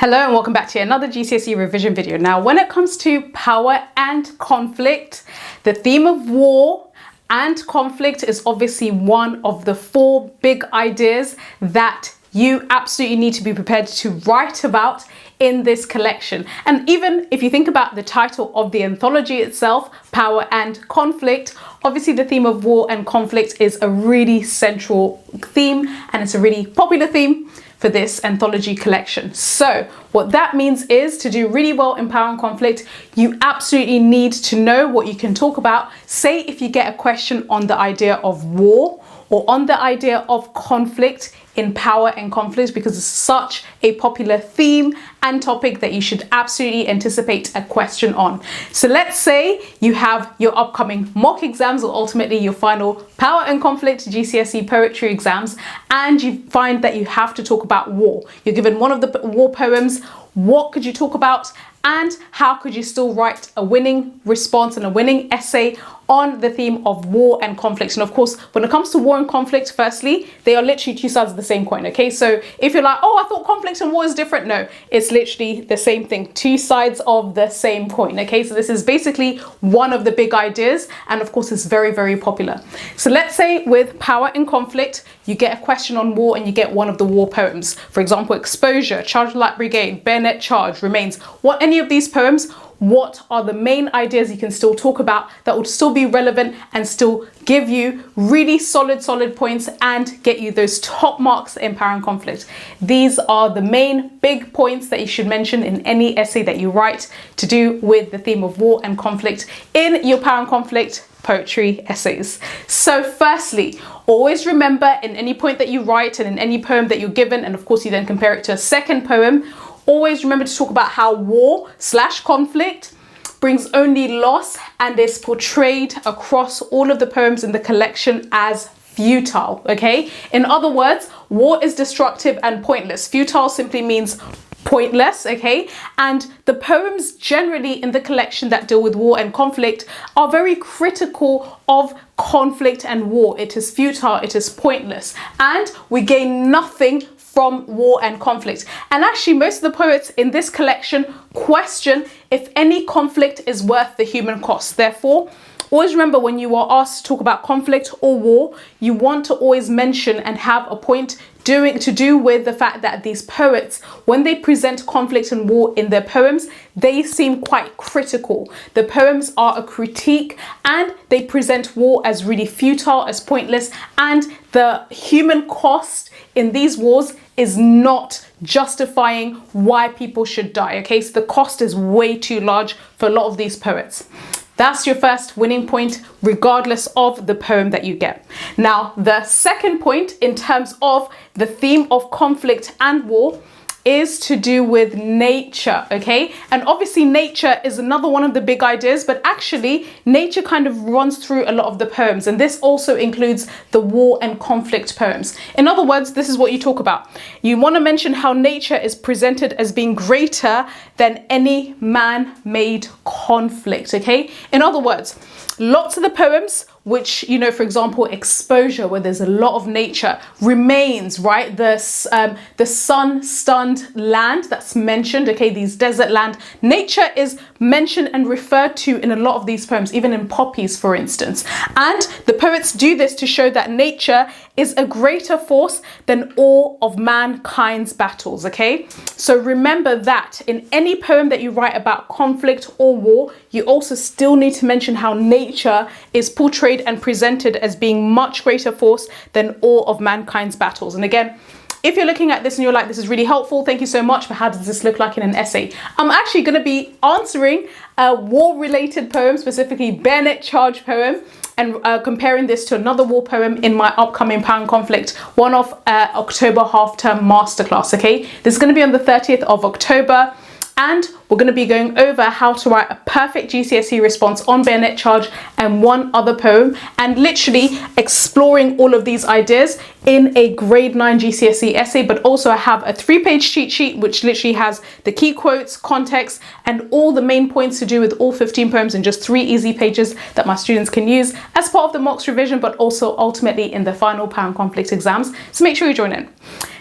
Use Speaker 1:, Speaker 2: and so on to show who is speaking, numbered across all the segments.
Speaker 1: Hello and welcome back to another GCSE revision video. Now, when it comes to power and conflict, the theme of war and conflict is obviously one of the four big ideas that you absolutely need to be prepared to write about in this collection. And even if you think about the title of the anthology itself, Power and Conflict, obviously the theme of war and conflict is a really central theme, and it's a really popular theme for this anthology collection. So what that means is, to do really well in power and conflict, you absolutely need to know what you can talk about. Say if you get a question on the idea of war or on the idea of conflict in power and conflict, because it's such a popular theme and topic that you should absolutely anticipate a question on. So let's say you have your upcoming mock exams, or ultimately your final power and conflict GCSE poetry exams, and you find that you have to talk about war. You're given one of the war poems. What could you talk about, and how could you still write a winning response and a winning essay on the theme of war and conflict? And of course, when it comes to war and conflict, firstly, they are literally two sides of the same coin, okay? So if you're like, oh, I thought conflict and war is different, no, it's literally the same thing, two sides of the same coin, okay? So this is basically one of the big ideas, and of course, it's very, very popular. So let's say with power and conflict, you get a question on war and you get one of the war poems. For example, Exposure, Charge the Light Brigade, Bayonet Charge, Remains. Any of these poems, what are the main ideas you can still talk about that would still be relevant and still give you really solid points and get you those top marks in power and conflict? These are the main big points that you should mention in any essay that you write to do with the theme of war and conflict in your power and conflict poetry essays. So firstly, always remember in any point that you write and in any poem that you're given, and of course you then compare it to a second poem, always remember to talk about how war/conflict brings only loss and is portrayed across all of the poems in the collection as futile, okay? In other words, war is destructive and pointless. Futile simply means pointless, okay? And the poems generally in the collection that deal with war and conflict are very critical of conflict and war. It is futile, it is pointless, and we gain nothing from war and conflict. And actually, most of the poets in this collection question if any conflict is worth the human cost. Therefore, always remember, when you are asked to talk about conflict or war, you want to always mention and have a point to do with the fact that these poets, when they present conflict and war in their poems, they seem quite critical. The poems are a critique and they present war as really futile, as pointless, and the human cost in these wars is not justifying why people should die, okay? So the cost is way too large for a lot of these poets. That's your first winning point, regardless of the poem that you get. Now, the second point in terms of the theme of conflict and war is to do with nature, okay? And obviously nature is another one of the big ideas, but actually nature kind of runs through a lot of the poems, and this also includes the war and conflict poems. In other words, this is what you talk about. You want to mention how nature is presented as being greater than any man-made conflict, okay? In other words, lots of the poems which, you know, for example, Exposure, where there's a lot of nature, Remains, right? The sun-stunned land that's mentioned, okay, these desert land. Nature is mentioned and referred to in a lot of these poems, even in Poppies, for instance. And the poets do this to show that nature is a greater force than all of mankind's battles, okay? So remember that in any poem that you write about conflict or war, you also still need to mention how nature is portrayed and presented as being much greater force than all of mankind's battles. And again, if you're looking at this and you're like, this is really helpful, thank you so much, but how does this look like in an essay? I'm actually going to be answering a war-related poem, specifically Bayonet Charge poem, and comparing this to another war poem in my upcoming Power and Conflict one-off October half-term masterclass, okay? This is going to be on the 30th of October. And we're going to be going over how to write a perfect GCSE response on Bayonet Charge and one other poem, and literally exploring all of these ideas in a grade 9 GCSE essay. But also I have a 3-page cheat sheet which literally has the key quotes, context, and all the main points to do with all 15 poems in just 3 easy pages that my students can use as part of the mocks revision, but also ultimately in the final Power and Conflict exams. So make sure you join in.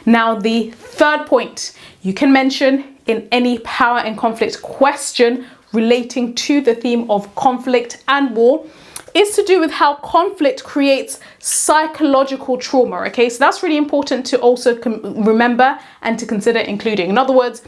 Speaker 1: Now, the third point you can mention in any power and conflict question relating to the theme of conflict and war is to do with how conflict creates psychological trauma, okay? So that's really important to also remember and to consider including. In other words,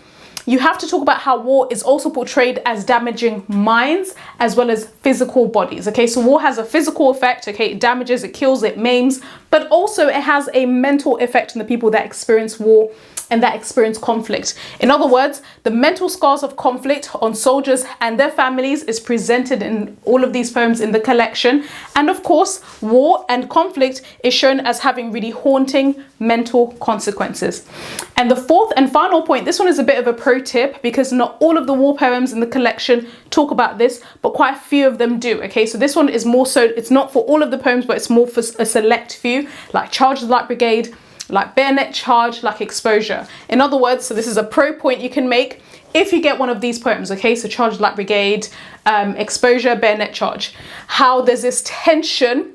Speaker 1: you have to talk about how war is also portrayed as damaging minds as well as physical bodies, okay? So war has a physical effect, okay? It damages, it kills, it maims, but also it has a mental effect on the people that experience war and that experience conflict. In other words, the mental scars of conflict on soldiers and their families is presented in all of these poems in the collection. And of course, war and conflict is shown as having really haunting mental consequences. And the fourth and final point, this one is a bit of a pro tip because not all of the war poems in the collection talk about this, but quite a few of them do, okay? So this one is more so, it's not for all of the poems, but it's more for a select few, like Charge the Light Brigade, like Bayonet Charge, like Exposure. In other words, so this is a pro point you can make if you get one of these poems, okay? So Charge the Light Brigade, Exposure, Bayonet Charge. How there's this tension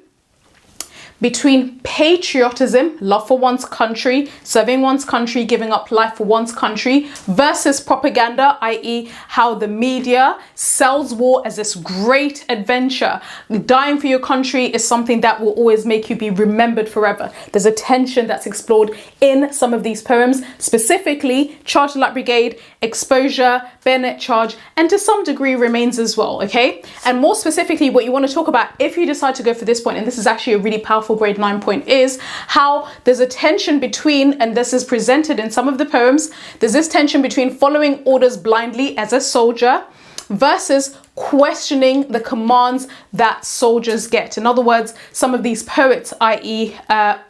Speaker 1: between patriotism, love for one's country, serving one's country, giving up life for one's country, versus propaganda, i.e. how the media sells war as this great adventure. Dying for your country is something that will always make you be remembered forever. There's a tension that's explored in some of these poems, specifically Charge the Light Brigade, Exposure, Bayonet Charge, and to some degree Remains as well, okay? And more specifically, what you want to talk about if you decide to go for this point, and this is actually a really powerful grade 9 point, is how there's a tension between, and this is presented in some of the poems, there's this tension between following orders blindly as a soldier versus questioning the commands that soldiers get. In other words, some of these poets, i.e.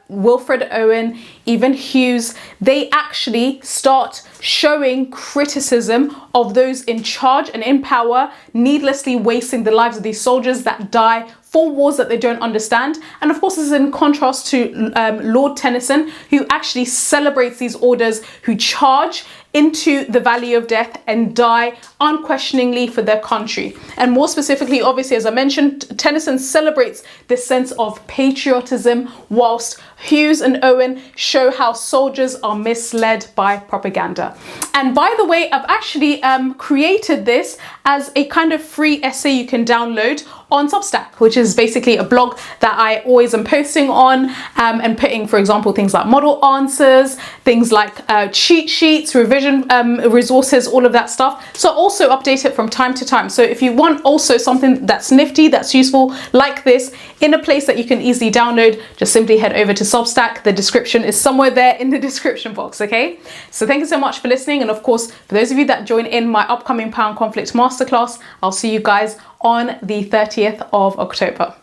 Speaker 1: Wilfred Owen, even Hughes, they actually start showing criticism of those in charge and in power, needlessly wasting the lives of these soldiers that die for wars that they don't understand. And of course, this is in contrast to Lord Tennyson, who actually celebrates these orders, who charge into the valley of death and die unquestioningly for their country. And more specifically, obviously, as I mentioned, Tennyson celebrates this sense of patriotism, whilst Hughes and Owen show how soldiers are misled by propaganda. And by the way, I've actually created this as a kind of free essay you can download on Substack, which is basically a blog that I always am posting on and putting, for example, things like model answers, things like cheat sheets, revision resources, all of that stuff. So also update it from time to time. So if you want also something that's nifty, that's useful like this in a place that you can easily download, just simply head over to Substack. The description is somewhere there in the description box, okay? So thank you so much for listening. And of course, for those of you that join in my upcoming Power and Conflict Masterclass, I'll see you guys on the 30th of October.